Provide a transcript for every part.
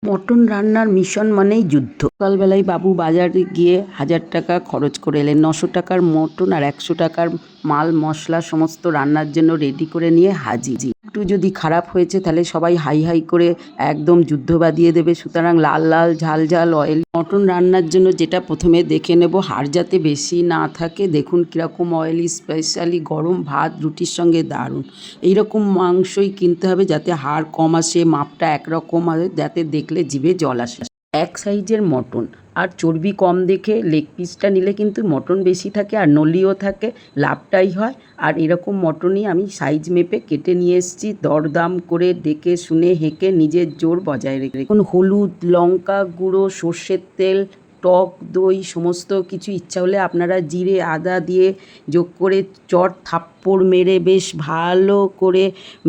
Mutton রান্নার mission মানেই যুদ্ধ। সকালবেলায় বাবু বাজারে গিয়ে 1000 টাকা খরচ করে এলেন। 900 টাকার মটন আর 100 টাকার মাল মশলা সমস্ত রান্নার জন্য রেডি করে নিয়ে হাজির। একটু যদি খারাপ হয়েছে তাহলে সবাই হাই হাই করে একদম যুদ্ধ বাঁধিয়ে দেবে। সুতরাং লাল লাল ঝাল ঝাল অয়েল মটন রান্নার জন্য যেটা প্রথমে দেখে নেব, হাড় যাতে বেশি না থাকে। দেখুন কীরকম অয়েলি, স্পেশালি গরম ভাত রুটির সঙ্গে দারুণ। এইরকম মাংসই কিনতে হবে যাতে হাড় কম আসে, মাপটা একরকম হবে, যাতে দেখলে জিভে জল আসে। এক সাইজের মটন আর চর্বি কম দেখে লেগ পিসটা নিলে কিন্তু মটন বেশি থাকে আর নলিও থাকে, লাভটাই হয়। আর এরকম মটনই আমি সাইজ মেপে কেটে নিয়ে এসেছি, দরদাম করে দেখে শুনে হেঁকে নিজের জোর বজায় রেখে। এখন হলুদ, লঙ্কা গুঁড়ো, সর্ষের তেল, টক দই সমস্ত কিছু ইচ্ছা হলে আপনারা জিরে আদা দিয়ে যোগ করে চট থাপ্পড় মেরে বেশ ভালো করে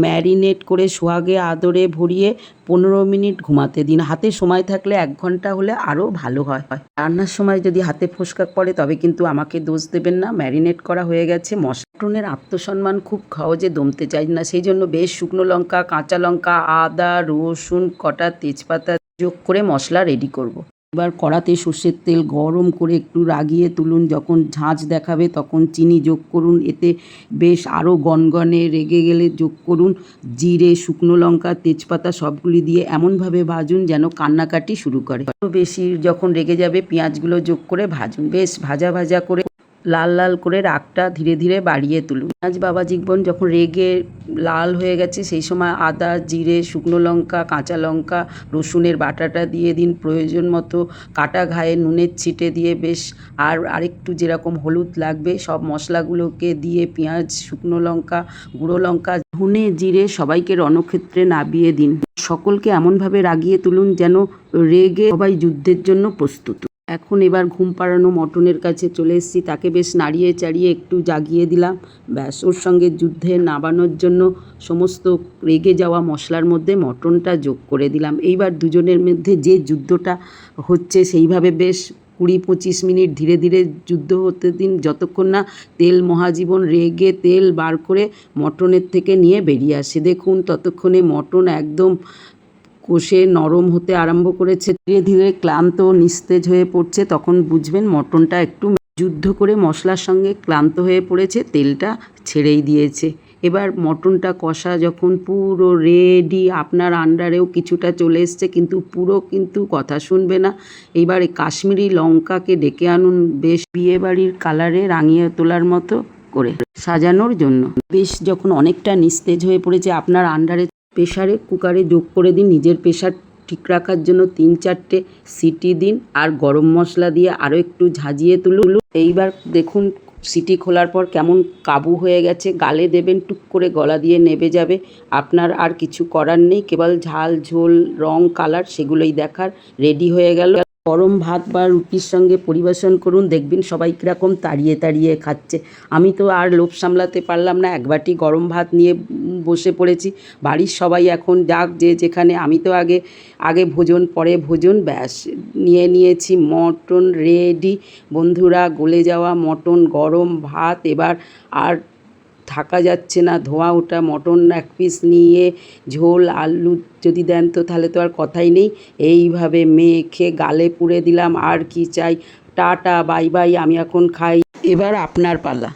ম্যারিনেট করে সোহাগে আদরে ভরিয়ে 15 মিনিট ঘুমাতে দিন। হাতে সময় থাকলে 1 ঘন্টা হলে আরও ভালো হয়। রান্নার সময় যদি হাতে ফোস্কা পড়ে তবে কিন্তু আমাকে দোষ দেবেন না। ম্যারিনেট করা হয়ে গেছে। মটনের আত্মসম্মান খুব সহজে দমতে চাই না, সেই জন্য বেশ শুকনো লঙ্কা, কাঁচা লঙ্কা, আদা, রসুন, কটা তেজপাতা যোগ করে মশলা রেডি করব। এবার কড়াতে সর্ষের তেল গরম করে একটু রাগিয়ে তুলুন। যখন ঝাঁঝ দেখাবে তখন চিনি যোগ করুন। এতে বেশ আরও গনগনে রেগে গেলে যোগ করুন জিরে, শুকনো লঙ্কা, তেজপাতা সবগুলি দিয়ে এমনভাবে ভাজুন যেন কান্নাকাটি শুরু করে। বেশি যখন রেগে যাবে পেঁয়াজগুলো যোগ করে ভাজুন। বেশ ভাজা ভাজা করে লাল লাল করে রাগটা ধীরে ধীরে বাড়িয়ে তুলুন। পেঁয়াজ বাবা জীবন যখন রেগে লাল হয়ে গেছে সেই সময় আদা, জিরে, শুকনো লঙ্কা, কাঁচা লঙ্কা, রসুনের বাটাটা দিয়ে দিন। প্রয়োজন মতো কাটা ঘায়ে নুনের ছিটে দিয়ে বেশ আরেকটু যেরকম হলুদ লাগবে সব মশলাগুলোকে দিয়ে পেঁয়াজ, শুকনো লঙ্কা, গুঁড়ো লঙ্কা, ধনে, জিরে সবাইকে রণক্ষেত্রে নামিয়ে দিন। সকলকে এমনভাবে রাগিয়ে তুলুন যেন রেগে সবাই যুদ্ধের জন্য প্রস্তুত। এখন এবার ঘুম পাড়ানো মটনের কাছে চলে এসেছি, তাকে বেশ নাড়িয়ে চাড়িয়ে একটু জাগিয়ে দিলাম। ব্যাস, ওর সঙ্গে যুদ্ধে নামানোর জন্য সমস্ত রেগে যাওয়া মশলার মধ্যে মটনটা যোগ করে দিলাম। এইবার দুজনের মধ্যে যে যুদ্ধটা হচ্ছে সেইভাবে বেশ 20-25 মিনিট ধীরে ধীরে যুদ্ধ হতে দিন, যতক্ষণ না তেল মহাজীবন রেগে তেল বার করে মটনের থেকে নিয়ে বেরিয়ে আসে। দেখুন ততক্ষণে মটন একদম কষে নরম হতে আরম্ভ করেছে, ধীরে ধীরে ক্লান্ত নিস্তেজ হয়ে পড়ছে। তখন বুঝবেন মটনটা একটু যুদ্ধ করে মশলার সঙ্গে ক্লান্ত হয়ে পড়েছে, তেলটা ছেড়েই দিয়েছে। এবার মটনটা কষা যখন পুরো রেডি, আপনার আন্ডারেও কিছুটা চলে এসছে, কিন্তু পুরো কিন্তু কথা শুনবে না। এইবার কাশ্মীরি লঙ্কাকে ডেকে আনুন বেশ বিয়েবাড়ির কালারে রাঙিয়ে তোলার মতো করে সাজানোর জন্য। বেশ যখন অনেকটা নিস্তেজ হয়ে পড়েছে আপনার আন্ডারে, প্রেশারে কুকারে যোগ করে দিন। নিজের প্রেশার ঠিক রাখার জন্য 3-4টে সিটি দিন আর গরম মশলা দিয়ে আরও একটু ঝাঁঝিয়ে তুলুন। এইবার দেখুন সিটি খোলার পর কেমন কাবু হয়ে গেছে। গালে দেবেন, টুক করে গলা দিয়ে নেবে যাবে। আপনার আর কিছু করার নেই, কেবল ঝাল, ঝোল, রং, কালার সেগুলোই দেখার। রেডি হয়ে গেল। গরম ভাত বা রুটির সঙ্গে পরিবেশন করুন, দেখবেন সবাই কীরকম তাড়িয়ে তাড়িয়ে খাচ্ছে। আমি তো আর লোভ সামলাতে পারলাম না, 1 বাটি গরম ভাত নিয়ে বসে পড়েছি। বাড়ির সবাই এখন যাক যে যেখানে, আমি তো আগে ভোজন পরে ভোজন। ব্যাস, নিয়েছি মটন রেডি। বন্ধুরা, গলে যাওয়া মটন, গরম ভাত, এবার আর থাকা যাচ্ছে না। ধোঁয়া ওঠা মটন 1 পিস নিয়ে ঝোল আলু যদি দেন তো তাহলে তো আর কথাই নেই। এইভাবে মেখে গালে পুরে দিলাম। আর কি চাই। টাটা, বাই বাই, আমি এখন খাই। এবার আপনার পালা।